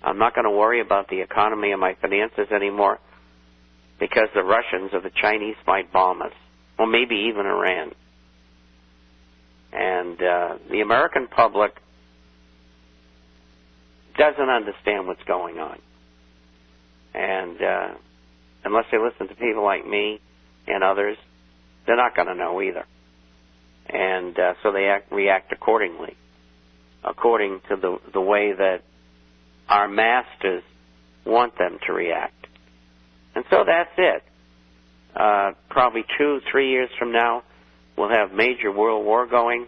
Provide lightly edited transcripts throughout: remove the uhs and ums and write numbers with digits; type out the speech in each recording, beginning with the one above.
I'm not going to worry about the economy and my finances anymore because the Russians or the Chinese might bomb us, or maybe even Iran. And the American public doesn't understand what's going on. And unless they listen to people like me and others, they're not going to know either. And so they react accordingly, according to the way that our masters want them to react. And so that's it. Probably 2-3 years from now, we'll have major world war going.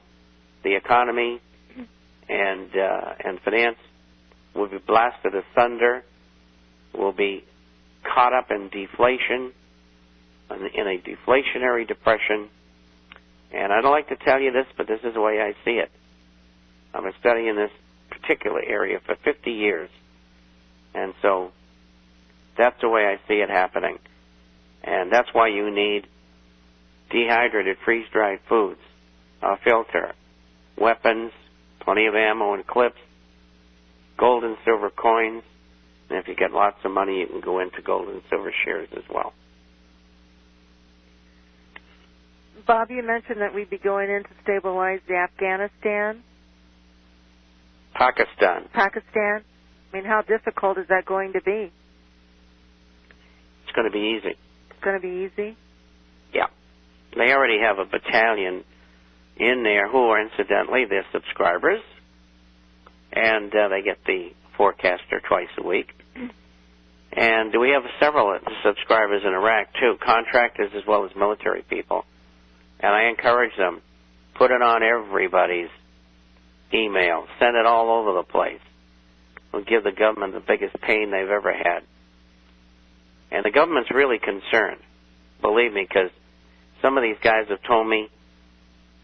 The economy and finance will be blasted asunder. We'll be caught up in deflation, in a deflationary depression. And I don't like to tell you this, but this is the way I see it. I've been studying this particular area for 50 years. And so that's the way I see it happening. And that's why you need dehydrated, freeze-dried foods, a filter, weapons, plenty of ammo and clips, gold and silver coins, and if you get lots of money, you can go into gold and silver shares as well. Bob, you mentioned that we'd be going in to stabilize the Afghanistan. Pakistan. I mean, how difficult is that going to be? It's going to be easy. It's going to be easy? Yeah. They already have a battalion in there who are, incidentally, their subscribers, and they get the forecaster twice a week. And we have several subscribers in Iraq, too, contractors as well as military people. And I encourage them, put it on everybody's email, send it all over the place. It'll give the government the biggest pain they've ever had. And the government's really concerned, believe me, because some of these guys have told me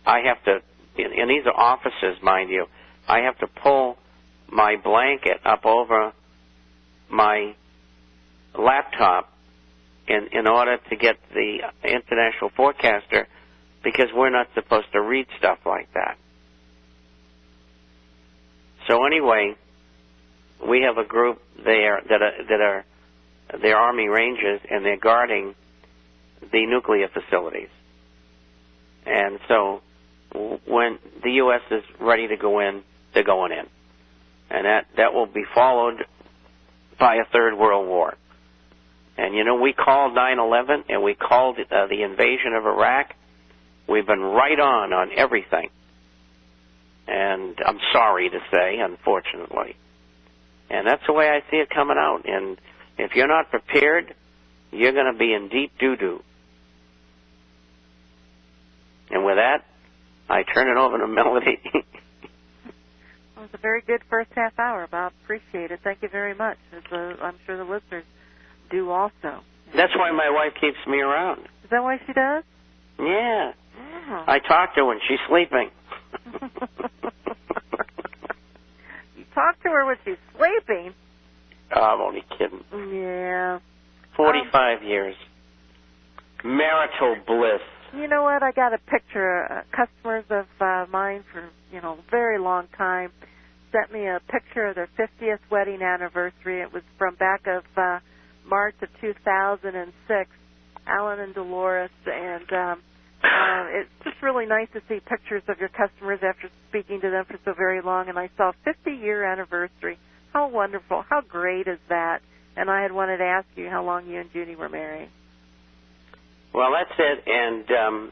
I have to, and these are officers, mind you, I have to pull my blanket up over my laptop in order to get the international forecaster, because we're not supposed to read stuff like that. So anyway, we have a group there that are they're Army Rangers, and they're guarding the nuclear facilities. And so when the U.S. is ready to go in, they're going in. And that will be followed by a third world war. And, you know, we called 9/11 and we called the invasion of Iraq. We've been right on everything. And I'm sorry to say, unfortunately. And that's the way I see it coming out. And if you're not prepared, you're going to be in deep doo-doo. And with that, I turn it over to Melody. Well, it was a very good first half hour, Bob. Appreciate it. Thank you very much. I'm sure the listeners do also. That's why my wife keeps me around. Is that why she does? Yeah. Oh. I talk to her when she's sleeping. You talk to her when she's sleeping? Oh, I'm only kidding. Yeah. 45 years. Marital bliss. You know what? I got a picture. Customers of mine for, a very long time sent me a picture of their 50th wedding anniversary. It was from back of March of 2006, Alan and Dolores, and it's just really nice to see pictures of your customers after speaking to them for so very long, and I saw 50-year anniversary. How wonderful. How great is that? And I had wanted to ask you how long you and Judy were married. Well, that's it, and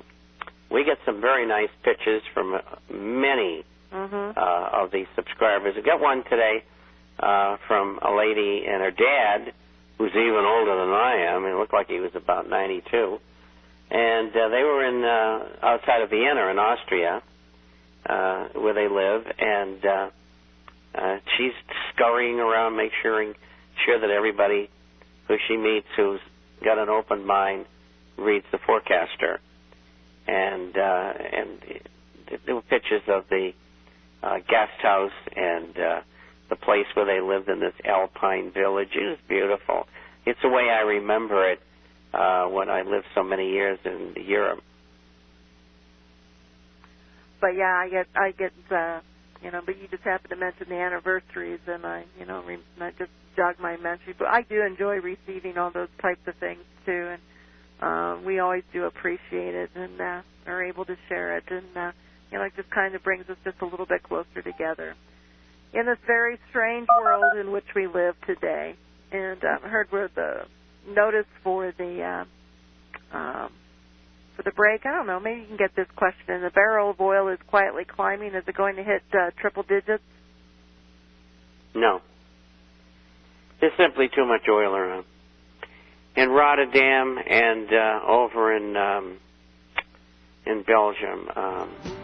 we get some very nice pictures from many of these subscribers. I got one today from a lady and her dad, who's even older than I am. It looked like he was about 92. And they were in outside of Vienna in Austria, where they live, and she's scurrying around, making sure that everybody who she meets who's got an open mind reads the forecaster. And there were pictures of the guest house and the place where they lived in this alpine village. It was beautiful. It's the way I remember it when I lived so many years in Europe. But yeah, I get but you just happened to mention the anniversaries, and I just jogged my memory. But I do enjoy receiving all those types of things too, and we always do appreciate it, and are able to share it, and it just kind of brings us just a little bit closer together in this very strange world in which we live today. And I heard where the notice for the break. I don't know. Maybe you can get this question. The barrel of oil is quietly climbing. Is it going to hit triple digits? No. There's simply too much oil around. In Rotterdam and over in Belgium,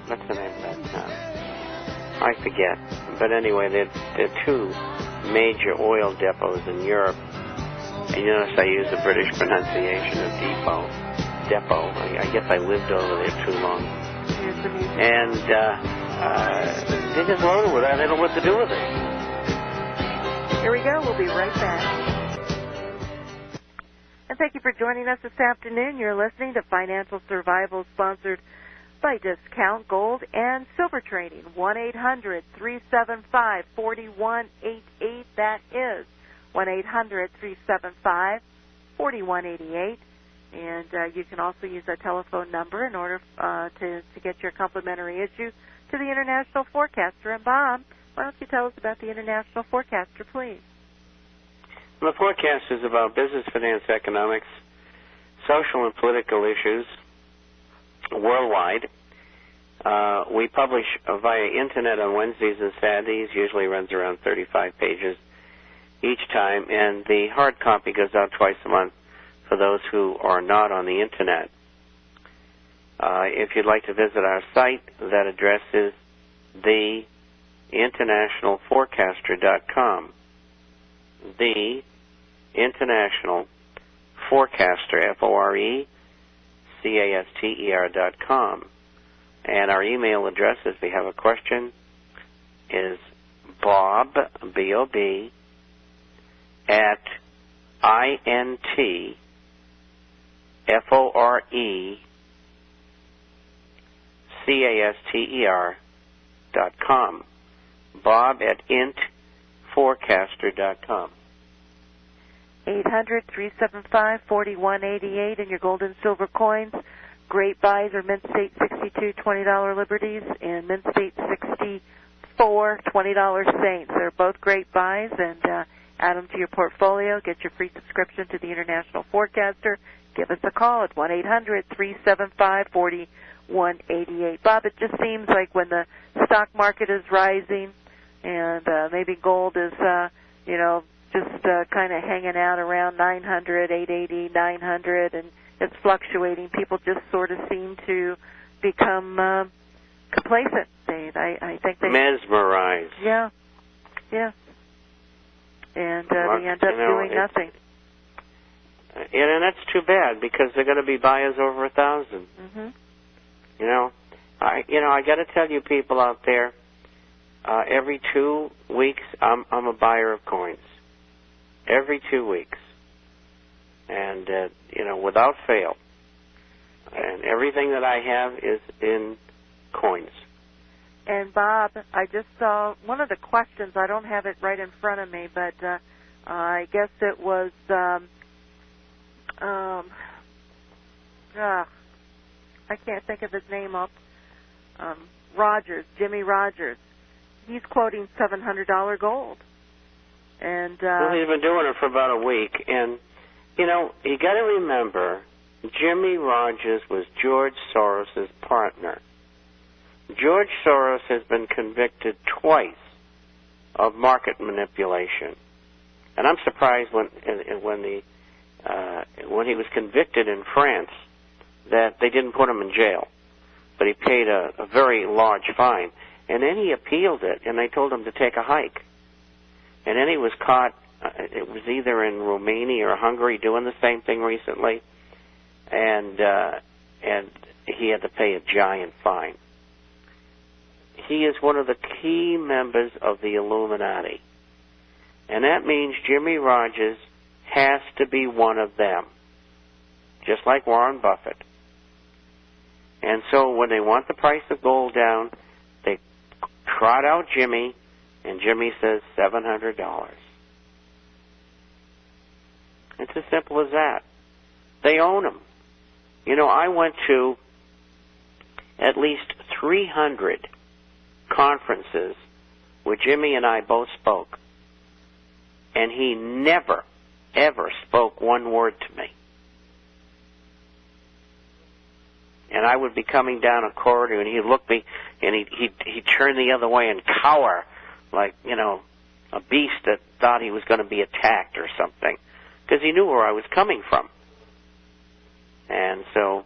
what's the name of that town? I forget. But anyway, there are two major oil depots in Europe. And you notice I use the British pronunciation of depot. I guess I lived over there too long. And they just loaded with it. They don't know what to do with it. Here we go. We'll be right back. And thank you for joining us this afternoon. You're listening to Financial Survival, sponsored by Discount Gold and Silver Trading. 1-800-375-4188. That is 1-800-375-4188. And you can also use that telephone number in order to get your complimentary issue to the International Forecaster. And Bob, why don't you tell us about the International Forecaster, please? Well, the forecast is about business, finance, economics, social and political issues worldwide. We publish via Internet on Wednesdays and Saturdays. Usually runs around 35 pages each time. And the hard copy goes out twice a month for those who are not on the Internet. If you'd like to visit our site, that address is theinternationalforecaster.com. The International Forecaster, FORECASTER.com. And our email address, if you have a question, is Bob, B-O-B, at INTFORECASTER.com. Bob at intforecaster.com. 800-375-4188 and your gold and silver coins. Great buys are Mint State 62 $20 Liberties and Mint State 64 $20 Saints. They're both great buys, and add them to your portfolio. Get your free subscription to the International Forecaster. Give us a call at 1-800-375-4188. Bob, it just seems like when the stock market is rising and maybe gold is, just kind of hanging out around 900, 880, 900, and it's fluctuating, people just sort of seem to become complacent. I think they mesmerized. Yeah. And they end up doing nothing. And that's too bad, because they're going to be buyers over 1,000. Mm-hmm. I got to tell you, people out there, every 2 weeks I'm a buyer of coins. Every 2 weeks, and without fail. And everything that I have is in coins. And Bob, I just saw one of the questions. I don't have it right in front of me, but I guess it was I can't think of his name up. Rogers, Jimmy Rogers. He's quoting $700 gold. And well, he's been doing it for about a week. And, you got to remember, Jimmy Rogers was George Soros' partner. George Soros has been convicted twice of market manipulation. And I'm surprised when he was convicted in France that they didn't put him in jail. But he paid a very large fine. And then he appealed it, and they told him to take a hike. And then he was caught, it was either in Romania or Hungary, doing the same thing recently. And he had to pay a giant fine. He is one of the key members of the Illuminati. And that means Jimmy Rogers has to be one of them, just like Warren Buffett. And so when they want the price of gold down, they trot out Jimmy, and Jimmy says $700. It's as simple as that. They own them. You know, I went to at least 300 conferences where Jimmy and I both spoke, and he never, ever spoke one word to me. And I would be coming down a corridor, and he'd look me, and he'd turn the other way and cower like, you know, a beast that thought he was going to be attacked or something, because he knew where I was coming from. And so,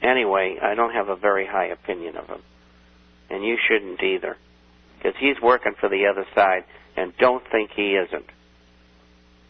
anyway, I don't have a very high opinion of him. And you shouldn't either, because he's working for the other side, and don't think he isn't.